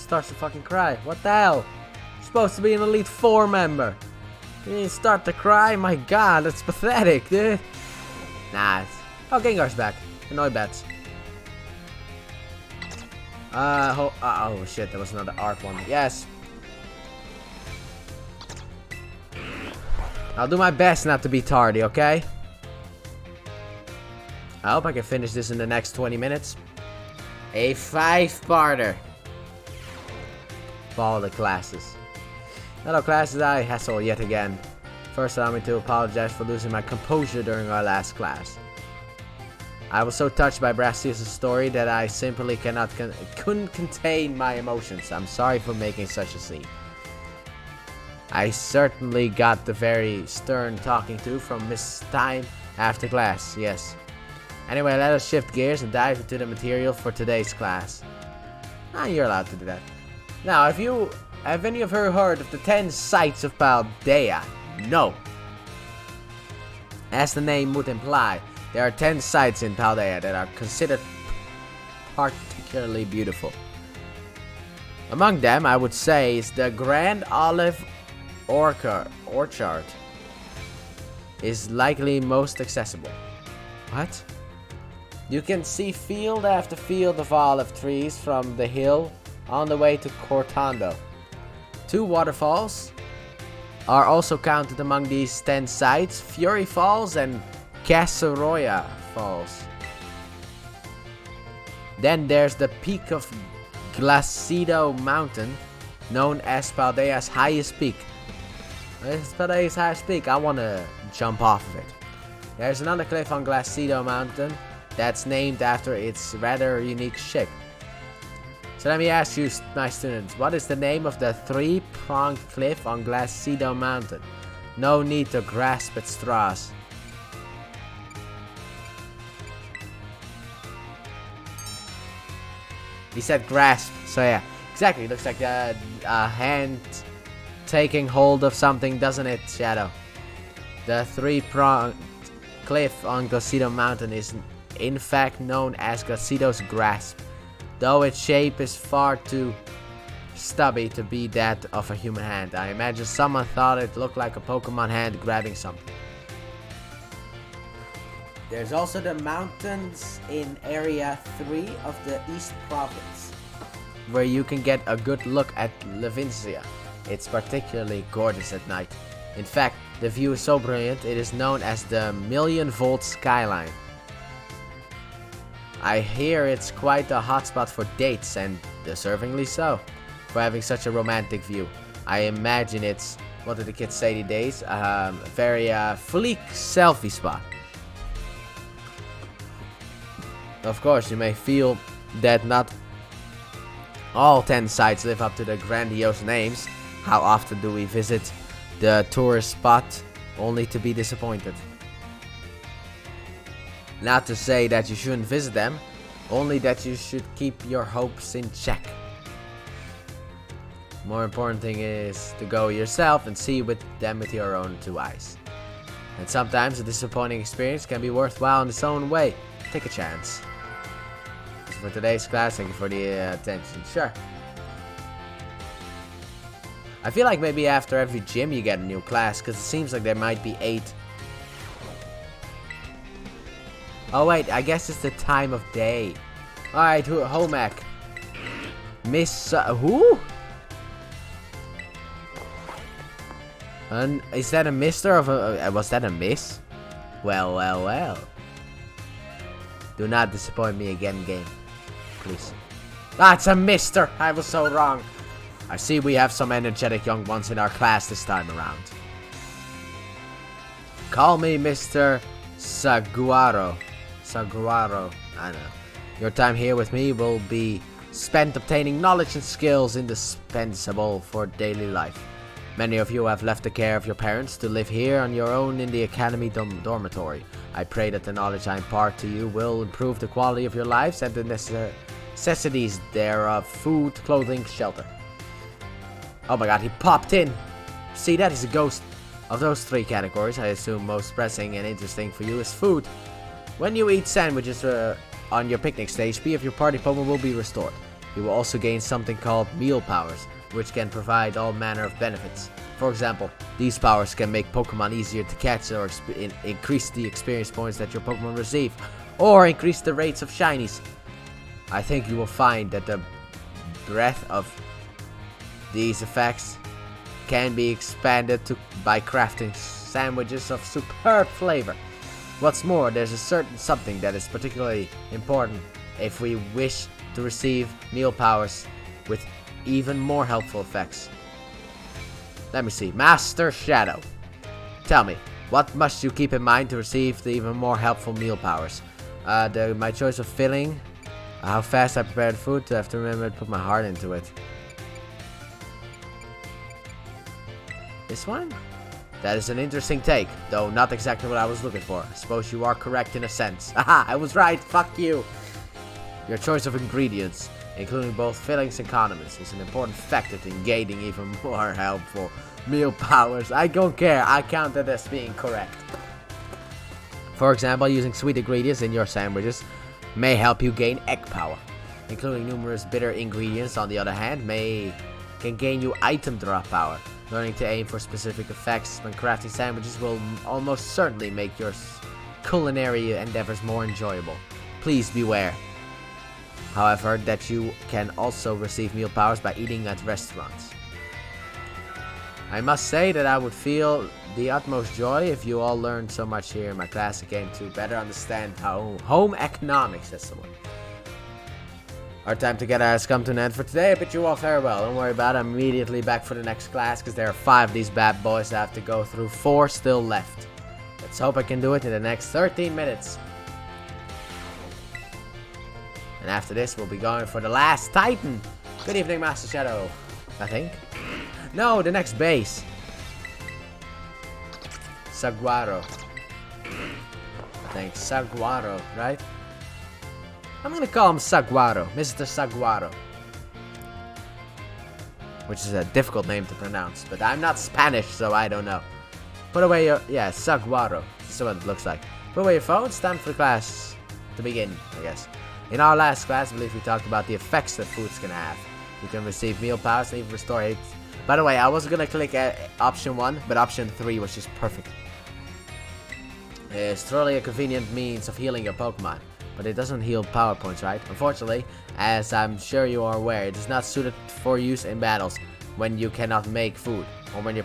starts to fucking cry. What the hell? You're supposed to be an Elite Four member. You didn't start to cry? My god, that's pathetic, dude. Nah, oh, Gengar's back. Annoy bats. Oh shit, there was another arc one. Yes. I'll do my best not to be tardy, okay? I hope I can finish this in the next 20 minutes. A 5-parter. Follow the classes. Hello classes, I hassle yet again. First allow me to apologize for losing my composure during our last class. I was so touched by Brastius' story that I simply couldn't contain my emotions. I'm sorry for making such a scene. I certainly got the very stern talking to from Miss Stein after class, yes. Anyway, let us shift gears and dive into the material for today's class. You're allowed to do that. Now, have any of you heard of the 10 sites of Paldea? No. As the name would imply, there are 10 sites in Paldea that are considered particularly beautiful. Among them, I would say, is the Grand Olive Orchard is likely most accessible. What? You can see field after field of olive trees from the hill on the way to Cortando. 2 waterfalls are also counted among these 10 sites, Fury Falls and Casaroya Falls. Then there's the peak of Glacido Mountain, known as Paldea's highest peak. It's Paldea's highest peak, I want to jump off of it. There's another cliff on Glacido Mountain that's named after its rather unique shape. So let me ask you, my students, what is the name of the 3-pronged cliff on Glacido Mountain? No need to grasp at straws. He said grasp, so yeah, exactly, it looks like a hand taking hold of something, doesn't it, Shadow? The 3-pronged cliff on Glacido Mountain is in fact known as Glacido's grasp, though its shape is far too stubby to be that of a human hand. I imagine someone thought it looked like a Pokemon hand grabbing something. There's also the mountains in Area 3 of the East Province, where you can get a good look at Levincia. It's particularly gorgeous at night. In fact, the view is so brilliant, it is known as the Million-Volt Skyline. I hear it's quite a hotspot for dates, and deservingly so, for having such a romantic view. I imagine it's, what did the kids say these days, very fleek selfie spot. Of course, you may feel that not all 10 sites live up to their grandiose names. How often do we visit the tourist spot only to be disappointed? Not to say that you shouldn't visit them, only that you should keep your hopes in check. More important thing is to go yourself and see them with your own 2 eyes. And sometimes a disappointing experience can be worthwhile in its own way. Take a chance. So for today's class, thank you for the attention. Sure. I feel like maybe after every gym you get a new class, because it seems like there might be 8. Oh wait, I guess it's the time of day. Alright, home ec. Miss, who? Is that a mister of a, was that a miss? Well. Do not disappoint me again, game. Please. It's a mister! I was so wrong. I see we have some energetic young ones in our class this time around. Call me Mr. Saguaro, I don't know. Your time here with me will be spent obtaining knowledge and skills indispensable for daily life. Many of you have left the care of your parents to live here on your own in the academy dormitory. I pray that the knowledge I impart to you will improve the quality of your lives and the necessities thereof: food, clothing, shelter. Oh my god, he popped in! See, that is a ghost. Of those 3 categories, I assume most pressing and interesting for you is food. When you eat sandwiches on your picnic stage, P of your party Pokemon will be restored. You will also gain something called meal powers, which can provide all manner of benefits. For example, these powers can make Pokemon easier to catch or increase the experience points that your Pokemon receive, or increase the rates of shinies. I think you will find that the breadth of these effects can be expanded by crafting sandwiches of superb flavor. What's more, there's a certain something that is particularly important if we wish to receive meal powers with even more helpful effects. Let me see. Master Shadow. Tell me, what must you keep in mind to receive the even more helpful meal powers? My choice of filling, how fast I prepare the food, I have to remember to put my heart into it. This one? That is an interesting take, though not exactly what I was looking for. I suppose you are correct in a sense. Haha, I was right, fuck you! Your choice of ingredients, including both fillings and condiments, is an important factor in gaining even more helpful meal powers. I don't care, I count that as being correct. For example, using sweet ingredients in your sandwiches may help you gain egg power. Including numerous bitter ingredients, on the other hand, can gain you item drop power. Learning to aim for specific effects when crafting sandwiches will almost certainly make your culinary endeavors more enjoyable. Please beware, however, that you can also receive meal powers by eating at restaurants. I must say that I would feel the utmost joy if you all learned so much here in my class and came to better understand how home economics is the one. Our time together has come to an end for today. I bid you all farewell. Don't worry about it. I'm immediately back for the next class because there are 5 of these bad boys I have to go through. 4 still left. Let's hope I can do it in the next 13 minutes. And after this, we'll be going for the last Titan. Good evening, Master Shadow. I think. No, the next base. Saguaro. I think Saguaro, right? I'm gonna call him Saguaro, Mr. Saguaro. Which is a difficult name to pronounce, but I'm not Spanish, so I don't know. Put away your, yeah, Saguaro. That's what it looks like. Put away your phone, it's time for the class to begin, I guess. In our last class, I believe we talked about the effects that foods can have. You can receive meal powers and even restore hate. By the way, I was gonna click option 1, but option 3 was just perfect. It's truly a convenient means of healing your Pokemon. But it doesn't heal power points, right? Unfortunately, as I'm sure you are aware, it is not suited for use in battles when you cannot make food or when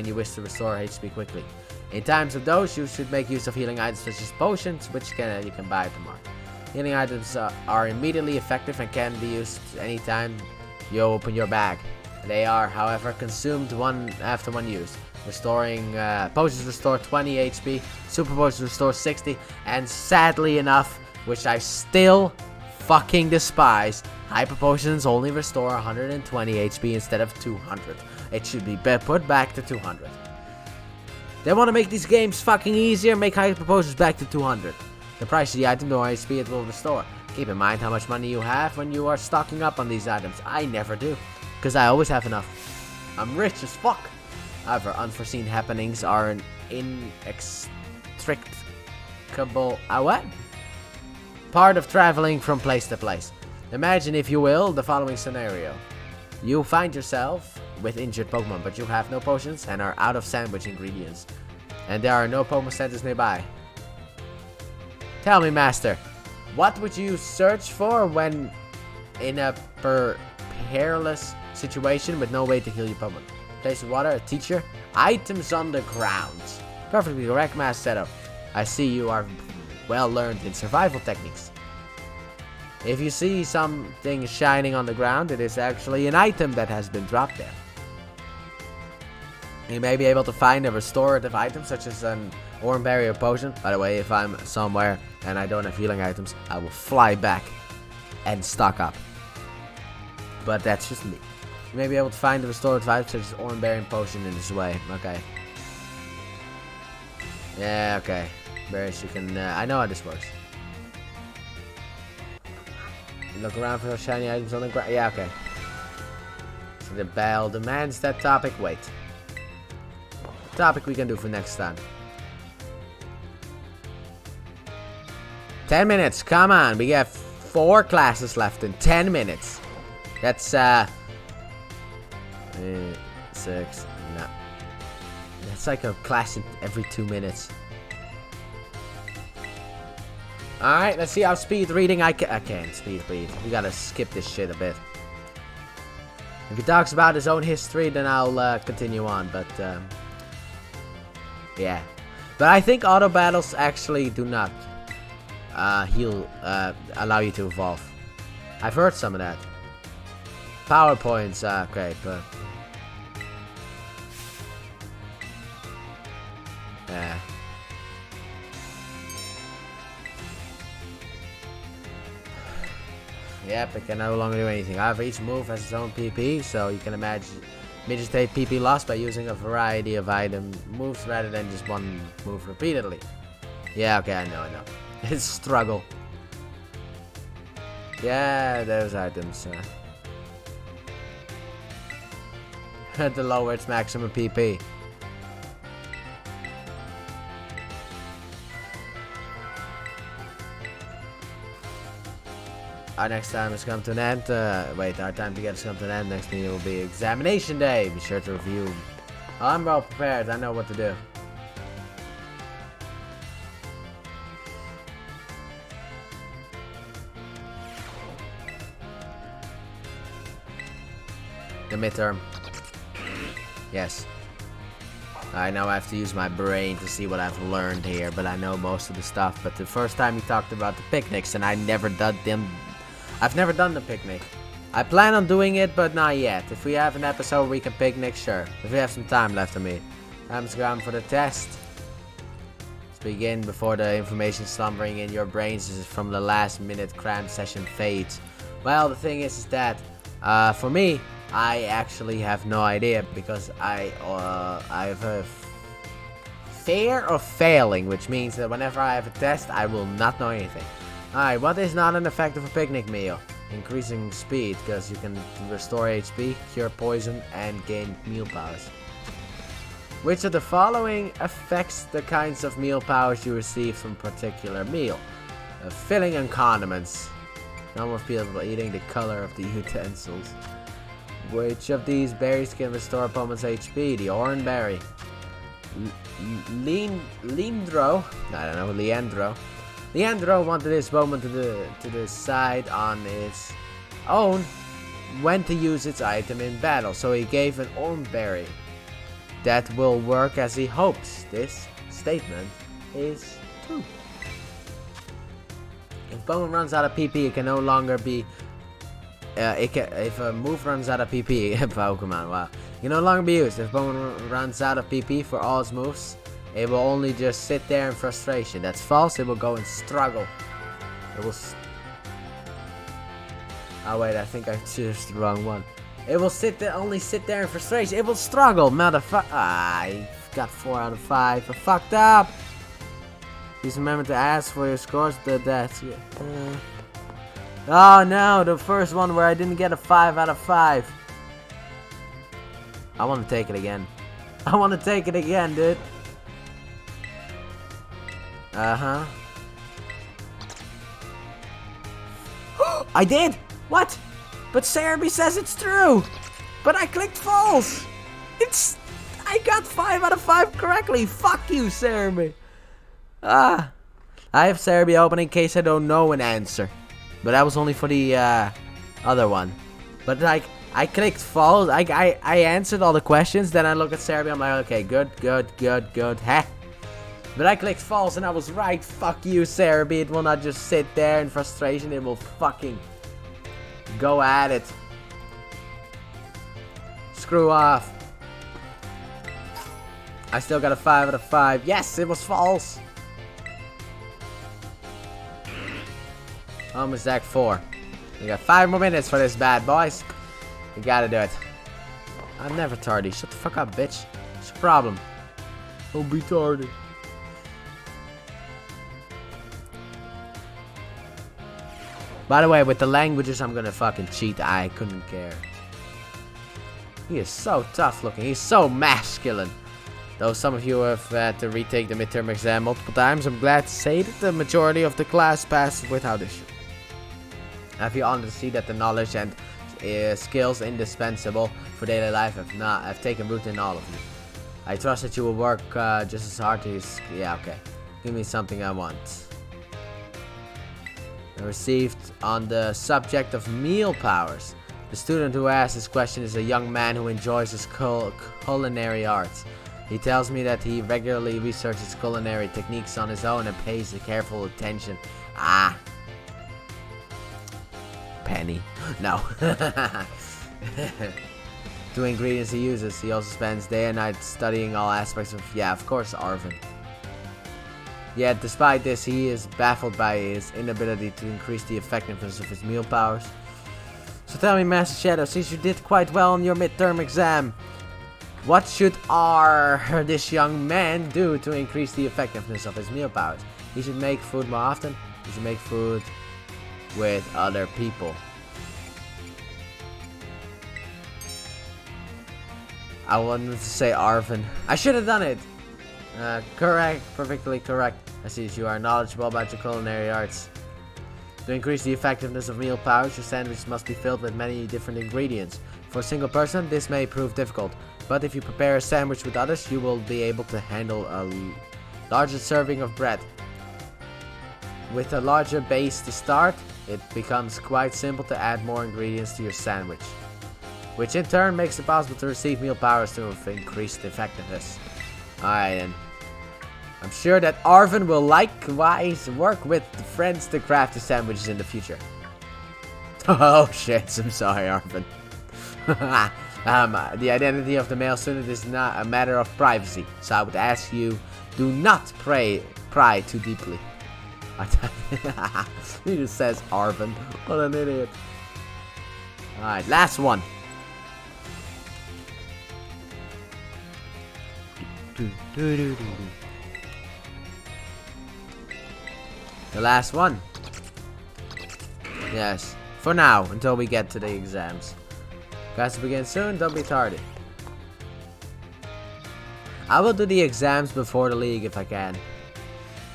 you wish to restore HP quickly. In times of those, you should make use of healing items such as potions, which you can buy at the market. Healing items are immediately effective and can be used anytime you open your bag. They are, however, consumed after one use. Restoring potions restore 20 HP, super potions restore 60, and sadly enough, which I still fucking despise, hyper potions only restore 120 HP instead of 200. It should be put back to 200. They want to make these games fucking easier, make hyper potions back to 200. The price of the item, the more HP it will restore. Keep in mind how much money you have when you are stocking up on these items. I never do, because I always have enough. I'm rich as fuck. However, unforeseen happenings are an inextricable part of traveling from place to place. Imagine, if you will, the following scenario. You find yourself with injured Pokemon, but you have no potions and are out of sandwich ingredients. And there are no Pokemon centers nearby. Tell me, Master, what would you search for when in a perilous situation with no way to heal your Pokemon? Place of water, a teacher, items on the ground. Perfectly correct, Master Shadow. I see you are well learned in survival techniques. If you see something shining on the ground, it is actually an item that has been dropped there. You may be able to find a restorative item such as an Oran Berry or potion. By the way, if I'm somewhere and I don't have healing items, I will fly back and stock up. But that's just me. You may be able to find a restorative item such as Oran Berry and potion in this way. Okay. Yeah, okay. Berries, you can, I know how this works. Look around for those shiny items on the ground. Yeah, okay. So the bell demands that topic. Wait. Topic we can do for next time. 10 minutes. Come on. We have 4 classes left in 10 minutes. That's 6. No. That's like a class every 2 minutes. Alright, let's see how speed reading I can't speed read. We gotta skip this shit a bit. If he talks about his own history, then I'll continue on, but yeah. But I think auto battles actually do not allow you to evolve. I've heard some of that. PowerPoints, great, but yeah. Yep, it can no longer do anything. However, each move has its own PP, so you can imagine mitigate PP loss by using a variety of item moves rather than just one move repeatedly. Yeah, okay, I know. It's struggle. Yeah, those items. To lower its maximum PP. Our next time has come to an end. Our time together has come to an end. Next meeting will be examination day. Be sure to review. I'm well prepared. I know what to do. The midterm. Yes. I know I have to use my brain to see what I've learned here, but I know most of the stuff. But the first time we talked about the picnics, and I never done them. I've never done the picnic. I plan on doing it, but not yet. If we have an episode where we can picnic, sure. If we have some time left on me. Time's gone for the test. Let's begin before the information slumbering in your brains is from the last minute cram session fades. Well, the thing is that, for me, I actually have no idea because I have a fear of failing, which means that whenever I have a test, I will not know anything. Alright, what is not an effect of a picnic meal? Increasing speed, because you can restore HP, cure poison, and gain meal powers. Which of the following affects the kinds of meal powers you receive from a particular meal? Filling and condiments. Number of people eating, the color of the utensils. Which of these berries can restore opponent's HP? The orange berry. Leandro. Leandro wanted this moment to decide on his own when to use its item in battle, so he gave an orange berry. That will work as he hopes. This statement is true. If opponent runs out of PP, it can no longer be. If a move runs out of PP, Pokemon, wow, it can no longer be used. If opponent runs out of PP for all its moves, it will only just sit there in frustration. That's false. It will go and struggle. It will. Oh wait, I think I chose the wrong one. It will only sit there in frustration. It will struggle, motherfucker. I got 4 out of 5. I fucked up. Please remember to ask for your scores. Oh no, the first one where I didn't get a 5 out of 5. I want to take it again. I want to take it again, dude. Uh-huh. I did! What? But Cerebi says it's true! But I clicked false! I got 5 out of 5 correctly! Fuck you, Cerebi! I have Cerebi open in case I don't know an answer. But that was only for the other one. But like, I clicked false. I answered all the questions. Then I look at Cerebi. I'm like, okay, good. Heh. But I clicked false and I was right. Fuck you, Cerebi. It will not just sit there in frustration. It will fucking go at it. Screw off. I still got a 5 out of 5. Yes, it was false. Almost Act 4. We got 5 more minutes for this bad, boys. We gotta do it. I'm never tardy. Shut the fuck up, bitch. What's your problem? Don't be tardy. By the way, with the languages, I'm gonna fucking cheat. I couldn't care. He is so tough looking. He's so masculine. Though some of you have had to retake the midterm exam multiple times, I'm glad to say that the majority of the class passed without issue. I feel honored to see that the knowledge and skills indispensable for daily life have taken root in all of you. I trust that you will work just as hard to... Yeah, okay. Give me something I want. I received on the subject of meal powers. The student who asked this question is a young man who enjoys his culinary arts. He tells me that he regularly researches culinary techniques on his own and pays careful attention. Ah. Penny. No. To ingredients he uses. He also spends day and night studying all aspects of... Yeah, of course, Arvin. Yet, despite this, he is baffled by his inability to increase the effectiveness of his meal powers. So tell me, Master Shadow, since you did quite well on your midterm exam, what should this young man do to increase the effectiveness of his meal powers? He should make food more often. He should make food with other people. I wanted to say Arvin. I should have done it. Correct. Perfectly correct. I see that you are knowledgeable about your culinary arts. To increase the effectiveness of meal powers, your sandwich must be filled with many different ingredients. For a single person, this may prove difficult. But if you prepare a sandwich with others, you will be able to handle a larger serving of bread. With a larger base to start, it becomes quite simple to add more ingredients to your sandwich, which in turn makes it possible to receive meal powers to increased effectiveness. Alright then. I'm sure that Arvin will likewise work with friends to craft the sandwiches in the future. Oh shit, I'm sorry Arvin. The identity of the male student is not a matter of privacy, so I would ask you, do not pry too deeply. He just says Arvin. What an idiot. Alright, last one. The last one. Yes. For now, until we get to the exams. Class will begin soon, don't be tardy. I will do the exams before the league if I can.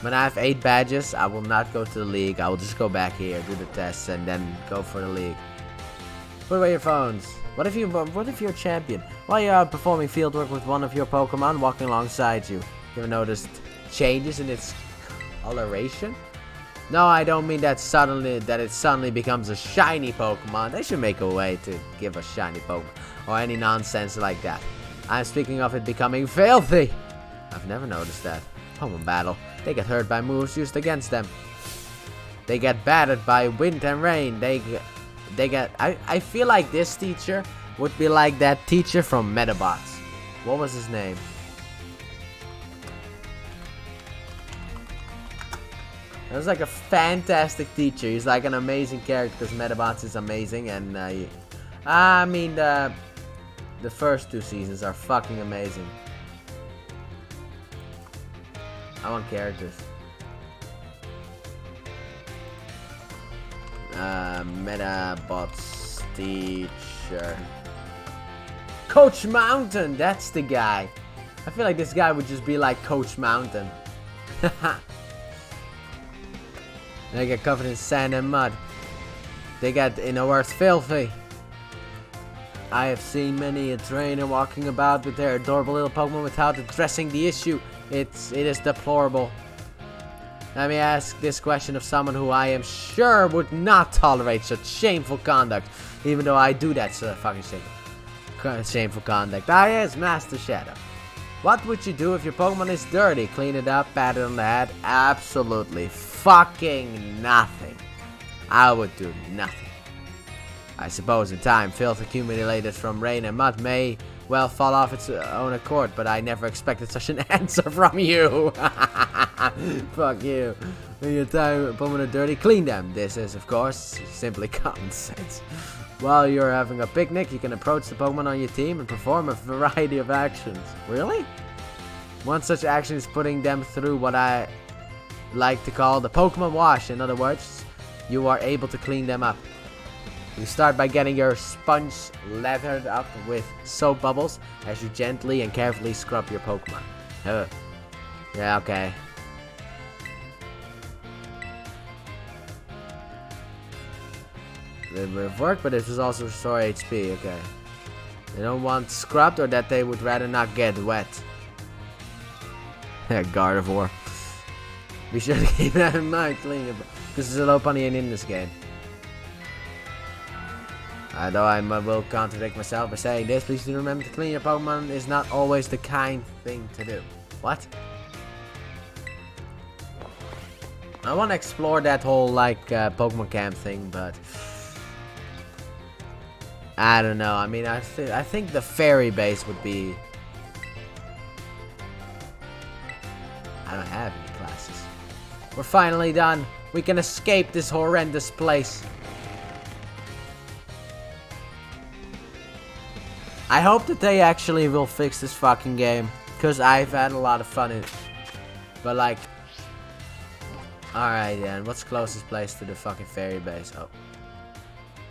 When I have 8 badges, I will not go to the league. I will just go back here, do the tests, and then go for the league. Put away your phones. What if you're a champion? While you're out performing fieldwork with one of your Pokemon walking alongside you. You ever noticed changes in its coloration? No, I don't mean that it suddenly becomes a shiny Pokemon. They should make a way to give a shiny Pokemon. Or any nonsense like that. I'm speaking of it becoming filthy. I've never noticed that. Pokemon battle. They get hurt by moves used against them. They get battered by wind and rain. I feel like this teacher would be like that teacher from Metabots. What was his name? It was like a fantastic teacher. He's like an amazing character because Metabots is amazing, and I mean the first 2 seasons are fucking amazing. I want characters. Metabots teacher. Coach Mountain, that's the guy. I feel like this guy would just be like Coach Mountain. They get covered in sand and mud. They get, in a word, filthy. I have seen many a trainer walking about with their adorable little Pokemon without addressing the issue. It is deplorable. Let me ask this question of someone who I am sure would not tolerate such shameful conduct. Even though I do that fucking shameful conduct. Yes, Master Shadow. What would you do if your Pokemon is dirty? Clean it up, pat it on the head? Absolutely fucking nothing. I would do nothing. I suppose in time, filth accumulated from rain and mud may well fall off its own accord, but I never expected such an answer from you. Fuck you. When your Pokemon are dirty, clean them. This is, of course, simply common sense. While you're having a picnic, you can approach the Pokemon on your team and perform a variety of actions. Really? One such action is putting them through what I like to call the Pokemon wash. In other words, you are able to clean them up. You start by getting your sponge lathered up with soap bubbles as you gently and carefully scrub your Pokemon. Yeah, okay. it would have worked, but it was also restore HP. Okay. They don't want scrubbed, or that they would rather not get wet. Gardevoir. We should keep that in mind, cleaning because there's a low Ponian in this game. Though I will contradict myself by saying this, please do remember to clean your Pokemon is not always the kind thing to do. What? I want to explore that whole like Pokemon camp thing, but I don't know. I mean, I think the fairy base would be. I don't have any classes. We're finally done. We can escape this horrendous place. I hope that they actually will fix this fucking game, because I've had a lot of fun in it. But like, alright then, what's the closest place to the fucking fairy base? Oh.